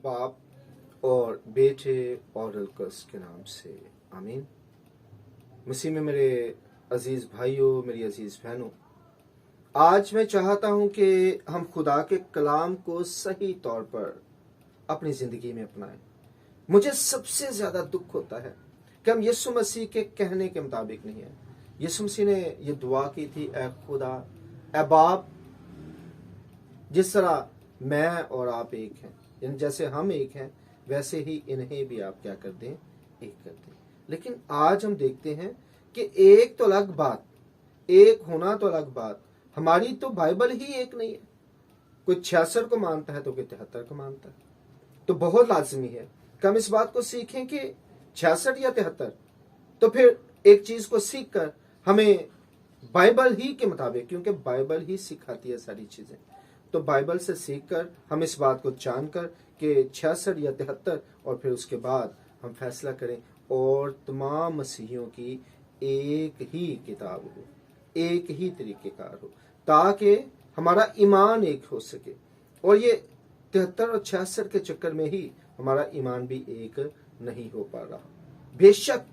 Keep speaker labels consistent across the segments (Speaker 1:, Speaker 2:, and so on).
Speaker 1: बाप और बेटे और रुल्कुस के नाम से आमीन। मसीह में मेरे अजीज भाइयों, मेरी अजीज बहनों, आज मैं चाहता हूं कि हम खुदा के कलाम को सही तौर पर अपनी जिंदगी में अपनाएं। मुझे सबसे ज्यादा दुख होता है कि हम यीशु मसीह के कहने के मुताबिक नहीं है। यीशु मसीह ने ये दुआ की थी, ए खुदा, ए बाप, जिस तरह मैं और आप एक हैं, यानी जैसे हम एक हैं वैसे ही इन्हें भी आप क्या कर दें, एक कर दें। लेकिन आज हम देखते हैं कि एक तो अलग बात, एक होना तो अलग बात, हमारी तो बाइबल ही एक नहीं है। कोई 66 को मानता है तो कोई 73 को मानता है। तो बहुत लाजमी है कि हम इस बात को सीखें कि 66 या 73, तो फिर एक चीज को सीख कर हमें बाइबल ही के मुताबिक, क्योंकि बाइबल ही सिखाती है सारी चीजें, तो बाइबल से सीखकर हम इस बात को जानकर कि 66 या 73, और फिर उसके बाद हम फैसला करें और तमाम मसीहियों की एक ही किताब हो, एक ही तरीकेकार हो, ताकि हमारा ईमान एक हो सके। और ये 73 और 66 के चक्कर में ही हमारा ईमान भी एक नहीं हो पा रहा। बेशक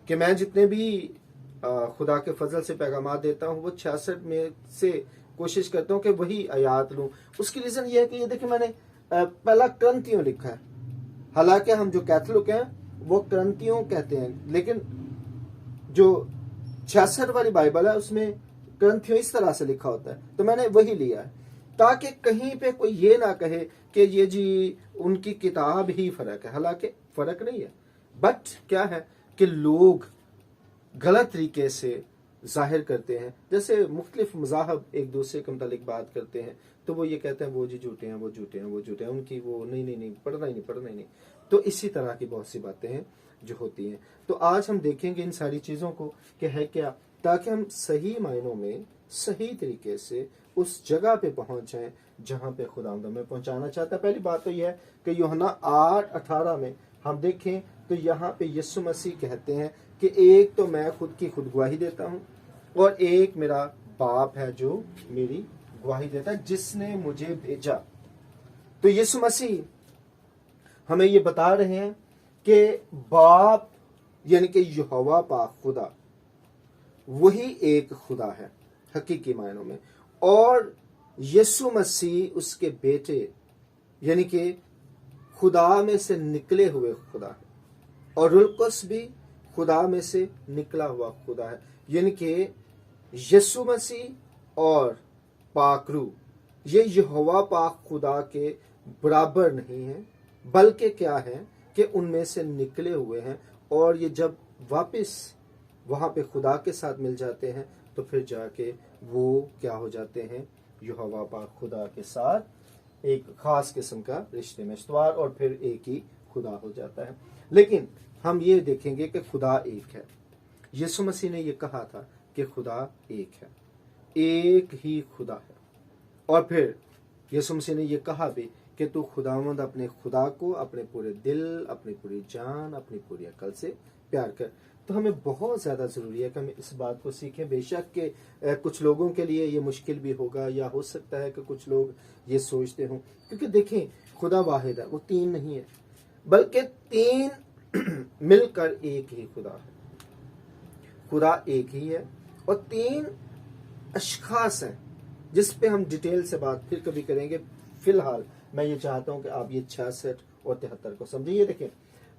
Speaker 1: कि मैं जितने भी खुदा के फजल से पैगाम देता हूँ वो 66 में से कोशिश करता हूँ कि वही आयात लूं। उसकी रीजन ये है कि ये देखिए, मैंने पहला क्रंथियों लिखा है। हालांकि हम जो कैथोलिक हैं वो क्रंथियों कहते हैं, लेकिन जो 66 वाली बाइबल है उसमें क्रंथियों इस तरह से लिखा होता है, तो मैंने वही लिया है ताकि कहीं पे कोई ये ना कहे कि ये जी उनकी किताब ही फर्क है। हालांकि फर्क नहीं है, बट क्या है कि लोग गलत तरीके से जाहिर करते हैं। जैसे मुख्तलिफ मज़ाहब एक दूसरे के मुतालिक बात करते हैं तो वो ये कहते हैं वो जी झूठे हैं, वो झूठे हैं, वो झूठे हैं, उनकी वो नहीं पढ़ना ही नहीं। तो इसी तरह की बहुत सी बातें हैं जो होती हैं। तो आज हम देखेंगे इन सारी चीज़ों को कि है क्या, ताकि हम सही मायनों में सही तरीके से उस जगह पे पहुंच जाएं जहां पे खुदावंद हमें पहुंचाना चाहता है। पहली बात तो यह है कि यूहन्ना 8:18 में हम देखें तो यहाँ पे यीशु मसीह कहते हैं कि एक तो मैं खुद की खुद गवाही देता हूँ और एक मेरा बाप है जो मेरी गवाही देता है, जिसने मुझे भेजा। तो यीशु मसीह हमें ये बता रहे हैं कि बाप यानी कि यहोवा पाक खुदा वही एक खुदा है हकीकी मायनों में, और यीशु मसीह उसके बेटे यानी कि खुदा में से निकले हुए खुदा है, और रुल्कुस भी खुदा में से निकला हुआ खुदा है। यानी कि यीशु मसीह और पाकरू ये यहोवा पाक खुदा के बराबर नहीं है, बल्कि क्या है कि उनमें से निकले हुए हैं, और ये जब वापस वहां पे खुदा के साथ मिल जाते हैं तो फिर जाके वो क्या हो जाते हैं, यहोवा पाक खुदा के साथ एक खास किस्म का रिश्ते में इस्तवार, और फिर एक ही खुदा हो जाता है। लेकिन हम ये देखेंगे कि खुदा एक है। यीशु मसीह ने ये कहा था कि खुदा एक है, एक ही खुदा है। और फिर यीशु मसीह ने ये कहा भी कि तू खुदावंद अपने खुदा को अपने पूरे दिल, अपनी पूरी जान, अपनी पूरी अकल से प्यार कर। तो हमें बहुत ज़्यादा ज़रूरी है कि हम इस बात को सीखें। बेशक कि कुछ लोगों के लिए ये मुश्किल भी होगा, या हो सकता है कि कुछ लोग ये सोचते हों, क्योंकि देखें खुदा वाहिद है, वो तीन नहीं है, बल्कि तीन मिलकर एक ही खुदा है। खुदा एक ही है और तीन अशखास हैं जिस पे हम डिटेल से बात फिर कभी करेंगे। फिलहाल मैं ये चाहता हूं कि आप ये 66 और 73 को समझिए। देखें,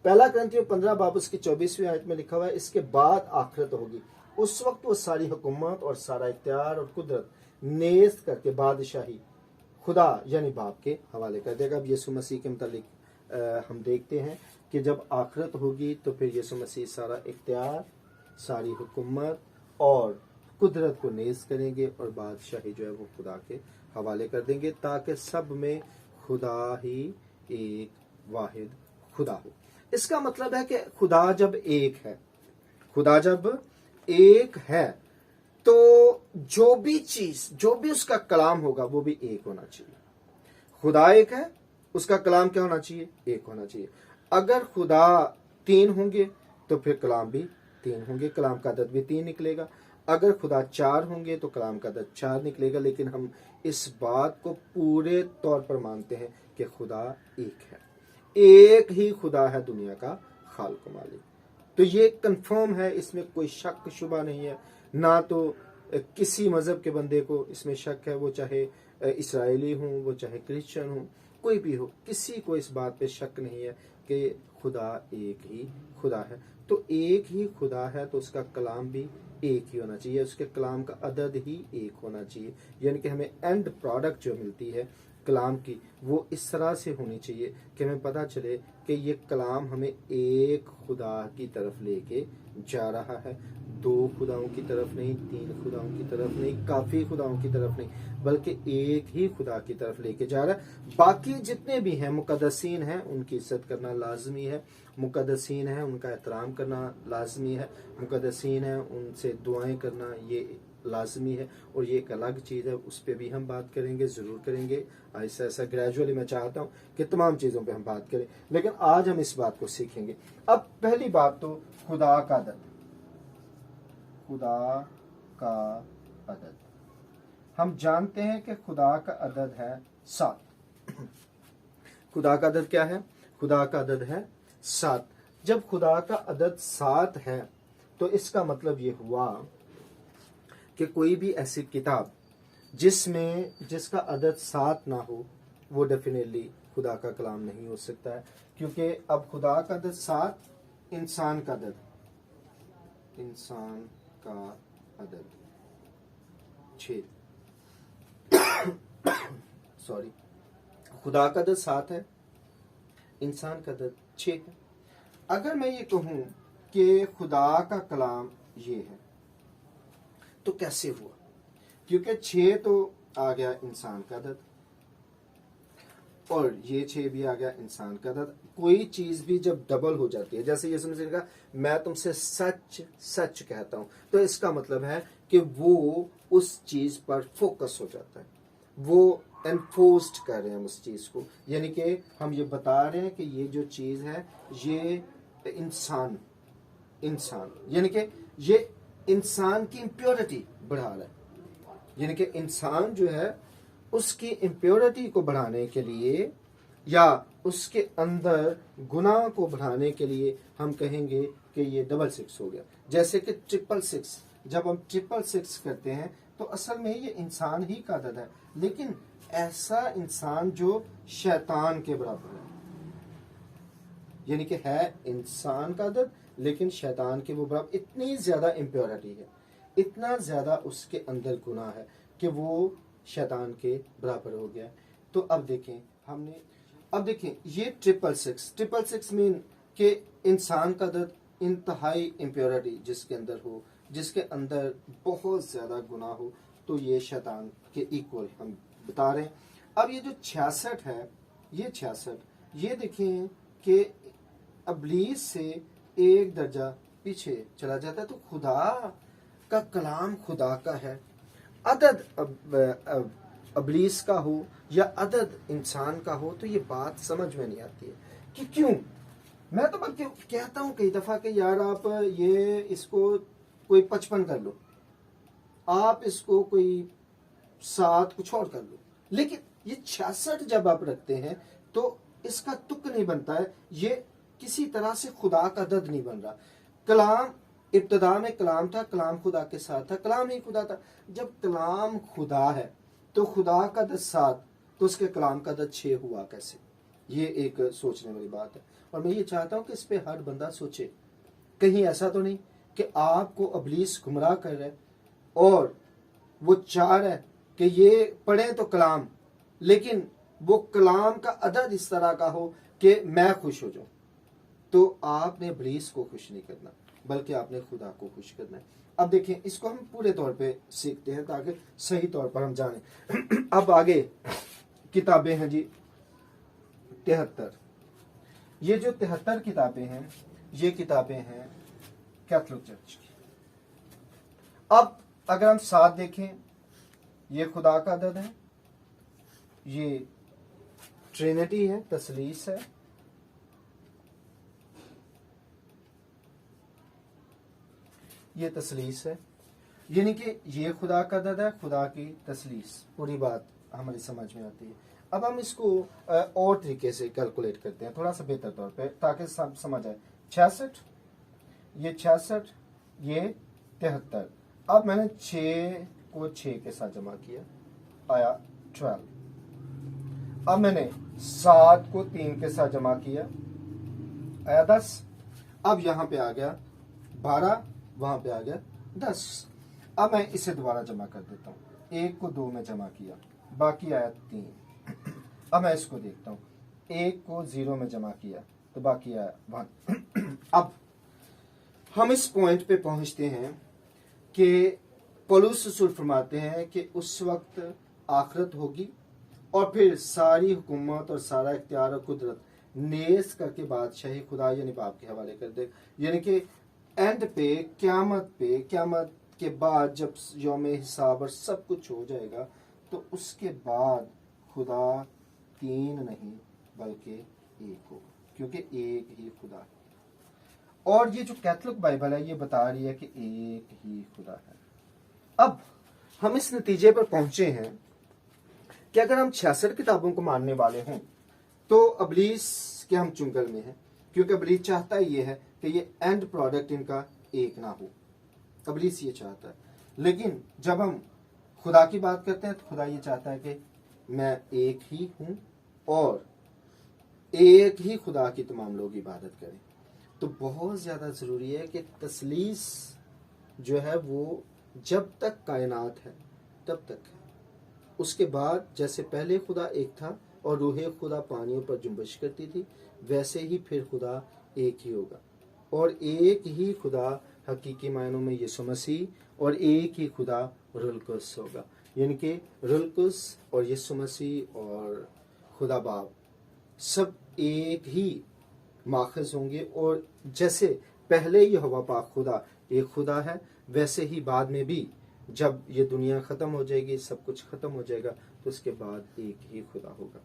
Speaker 1: पहला क्रंथियों 15 बाब उसकी 24वीं आयत में लिखा हुआ है, इसके बाद आखिरत होगी, उस वक्त वो सारी हुकूमत और सारा इख्तियार और कुदरत नेस्त करके बादशाही खुदा यानी बाप के हवाले कर देगा। अब यीशु मसीह के मुतालिक हम देखते हैं कि जब आखिरत होगी तो फिर यीशु मसीह सारा इख्तियार, सारी हुकूमत और कुदरत को नेस्त करेंगे और बादशाही जो है वो खुदा के हवाले कर देंगे, ताकि सब में खुदा ही एक वाहिद खुदा हो। इसका मतलब है कि खुदा जब एक है, खुदा जब एक है तो जो भी चीज, जो भी उसका कलाम होगा वो भी एक होना चाहिए। खुदा एक है, उसका कलाम क्या होना चाहिए, एक होना चाहिए। अगर खुदा तीन होंगे तो फिर कलाम भी तीन होंगे, कलाम का अदद भी तीन निकलेगा। अगर खुदा 4 होंगे तो कलाम का अदद 4 निकलेगा, लेकिन हम इस बात को पूरे तौर पर मानते हैं कि खुदा एक है, एक ही खुदा है दुनिया का खालिक व मालिक। तो ये कंफर्म है, इसमें कोई शक शुबा नहीं है, ना तो किसी मजहब के बंदे को इसमें शक है, वो चाहे इसराइली हो, वो चाहे क्रिश्चियन हो, कोई भी हो, किसी को इस बात पे शक नहीं है कि खुदा एक ही खुदा है। तो एक ही खुदा है तो उसका कलाम भी एक ही होना चाहिए, उसके कलाम का अदद ही एक होना चाहिए, यानी कि हमें एंड प्रोडक्ट जो मिलती है कलाम की वो इस तरह से होनी चाहिए कि हमें पता चले कि ये कलाम हमें एक खुदा की तरफ लेके जा रहा है, 2 खुदाओं की तरफ नहीं, 3 खुदाओं की तरफ नहीं, काफी खुदाओं की तरफ नहीं, बल्कि एक ही खुदा की तरफ लेके जा रहा है। बाकी जितने भी हैं मुकद्दसीन हैं उनकी इज्जत करना लाजमी है, मुकद्दसीन हैं उनका एहतराम करना लाजमी है, मुकद्दसीन हैं उनसे दुआएं करना ये लाजमी है, और ये एक अलग चीज़ है, उस पर भी हम बात करेंगे, ज़रूर करेंगे। ऐसा ऐसा ग्रेजुअली मैं चाहता हूँ कि तमाम चीज़ों पे हम बात करें, लेकिन आज हम इस बात को सीखेंगे। अब पहली बात तो खुदा का अदद, खुदा का अदद हम जानते हैं कि खुदा का अदद है 7। खुदा का अदद क्या है? खुदा का अदद है 7। जब खुदा का अदद 7 है तो इसका मतलब ये हुआ कि कोई भी ऐसी किताब जिसका अदद 7 ना हो वो डेफिनेटली खुदा का कलाम नहीं हो सकता है, क्योंकि अब खुदा का अदद 7, इंसान का अदद, इंसान का अदद 6 सॉरी, खुदा का अदद 7 है, इंसान का अदद 6 है। अगर मैं ये कहूं कि खुदा का कलाम ये है तो कैसे हुआ? क्योंकि 6 तो आ गया इंसान का अदद और ये 6 भी आ गया इंसान का अदद। कोई चीज भी जब डबल हो जाती है, जैसे यीशु मसीह ने कहा मैं तुमसे सच सच कहता हूं, तो इसका मतलब है कि वो उस चीज पर फोकस हो जाता है, वो एनफोर्स्ड कर रहे हैं उस चीज को, यानी कि हम ये बता रहे हैं कि ये जो चीज है ये इंसान यानी कि ये इंसान की इम्प्योरिटी बढ़ा रहा है, यानी कि इंसान जो है उसकी इम्प्योरिटी को बढ़ाने के लिए या उसके अंदर गुनाह को बढ़ाने के लिए हम कहेंगे कि ये 666 हो गया। जैसे कि 666, जब हम 666 करते हैं तो असल में ये इंसान ही का अदद है, लेकिन ऐसा इंसान जो शैतान के बराबर है, यानी कि है इंसान का अदद लेकिन शैतान के वो बराबर। इतनी ज्यादा इम्प्योरिटी है, इतना ज्यादा उसके अंदर गुनाह है कि वो शैतान के बराबर हो गया। तो अब देखें ये 666 मीन कि इंसान का अदद इंतहाई इम्प्योरिटी जिसके अंदर हो, जिसके अंदर बहुत ज्यादा गुनाह हो, तो ये शैतान के इक्वल हम बता रहे हैं। अब ये जो 66 है, ये 66 ये देखें कि इब्लीस से एक दर्जा पीछे चला जाता है। तो खुदा का कलाम खुदा का है, अदद इब्लीस का हो या अदद इंसान का हो, तो ये बात समझ में नहीं आती है कि क्यों। मैं तो बल्कि कहता हूं कई दफा कि यार आप ये इसको कोई 55 कर लो, आप इसको कोई 7 कुछ और कर लो, लेकिन ये 66 जब आप रखते हैं तो इसका तुक नहीं बनता है, ये किसी तरह से खुदा का अदद नहीं बन रहा। कलाम इब्तदा में कलाम था, कलाम खुदा के साथ था, कलाम ही खुदा था। जब कलाम खुदा है तो खुदा का अदद 7 तो उसके कलाम का अदद 6 हुआ कैसे? ये एक सोचने वाली बात है, और मैं ये चाहता हूं कि इस पे हर बंदा सोचे। कहीं ऐसा तो नहीं कि आपको इब्लीस गुमराह कर रहा है और वो चाह रहा है कि ये पढ़े तो कलाम, लेकिन वो कलाम का अदद इस तरह का हो कि मैं खुश हो जाऊं। तो आपने इब्लीस को खुश नहीं करना, बल्कि आपने खुदा को खुश करना है। अब देखें, इसको हम पूरे तौर पे सीखते हैं ताकि सही तौर पर हम जाने। अब आगे किताबें हैं जी 73। ये जो 73 किताबें हैं, ये किताबें हैं कैथोलिक चर्च की। अब अगर हम 7 देखें, ये खुदा का अदद है, ये ट्रिनिटी है, तसलीस है, ये तसलीस है, यानी कि ये खुदा का दद है, खुदा की तसलीस, पूरी बात हमारी समझ में आती है। अब हम इसको और तरीके से कैलकुलेट करते हैं, थोड़ा सा बेहतर तौर पे, ताकि सब समझ आए। 66, ये 66, ये 73। अब मैंने 6 को 6 के साथ जमा किया, आया 12। अब मैंने 7 को 3 के साथ जमा किया, आया 10। अब यहां पे आ गया 12, वहां पे आ गया 10। अब मैं इसे दोबारा जमा कर देता हूं। 1 को 2 में जमा किया, बाकी आया 3। अब मैं इसको देखता हूं, 1 को 0 में जमा किया तो बाकी आया 1। अब हम इस पॉइंट पे पहुंचते हैं कि पौलुस रसूल फरमाते हैं कि उस वक्त आखिरत होगी और फिर सारी हुकूमत और सारा इख्तियार और कुदरत नेस करके बादशाही खुदा यानी बाप के हवाले कर दे। यानी कि एंड पे, क़यामत के बाद जब यौम हिसाब और सब कुछ हो जाएगा, तो उसके बाद खुदा 3 नहीं बल्कि 1 होगा, क्योंकि एक ही खुदा है। और ये जो कैथोलिक बाइबल है ये बता रही है कि एक ही खुदा है। अब हम इस नतीजे पर पहुंचे हैं कि अगर हम 66 किताबों को मानने वाले हों तो अबलीस के हम चुंगल में हैं, क्योंकि अबलीस चाहता ये है कि ये एंड प्रोडक्ट इनका एक ना हो। अबलीस ये चाहता है। लेकिन जब हम खुदा की बात करते हैं तो खुदा ये चाहता है कि मैं एक ही हूं और एक ही खुदा की तमाम लोग इबादत करें। तो बहुत ज्यादा जरूरी है कि तसलीस जो है वो जब तक कायनात है तब तक है। उसके बाद जैसे पहले खुदा एक था और रूहे खुदा पानियों पर जुम्बिश करती थी, वैसे ही फिर खुदा एक ही होगा। और एक ही खुदा हकीकी मायनों में यीशु मसीह और एक ही खुदा रूहुल कुद्स होगा। यानी कि रूहुल कुद्स और यीशु मसीह और खुदा बाप सब एक ही माखज़ होंगे। और जैसे पहले यहोवा पाक खुदा एक खुदा है, वैसे ही बाद में भी जब ये दुनिया ख़त्म हो जाएगी, सब कुछ ख़त्म हो जाएगा, तो उसके बाद एक ही खुदा होगा।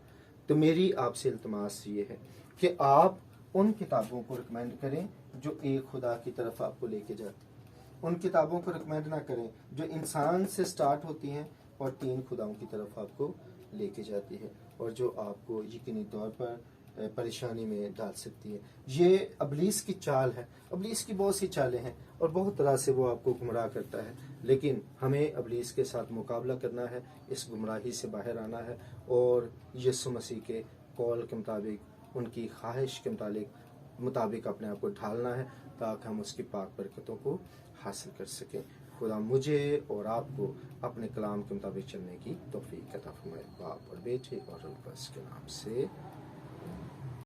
Speaker 1: तो मेरी आपसे इल्तमास ये है कि आप उन किताबों को रिकमेंड करें जो एक खुदा की तरफ आपको लेके जाती। उन किताबों को रिकमेंड ना करें जो इंसान से स्टार्ट होती हैं और 3 खुदाओं की तरफ आपको लेके जाती है और जो आपको यकीनी तौर पर परेशानी में डाल सकती है। ये अबलीस की चाल है। अबलीस की बहुत सी चालें हैं और बहुत तरह से वो आपको गुमराह करता है, लेकिन हमें अबलीस के साथ मुकाबला करना है, इस गुमराही से बाहर आना है और यीशु मसीह के कौल के मुताबिक, उनकी ख्वाहिश के मुताबिक अपने आप को ढालना है, ताकि हम उसकी पाक बरकतों को हासिल कर सकें। खुदा मुझे और आपको अपने कलाम के मुताबिक चलने की तौफीक अता फरमाए। बाप और बेटे और रूह के नाम से।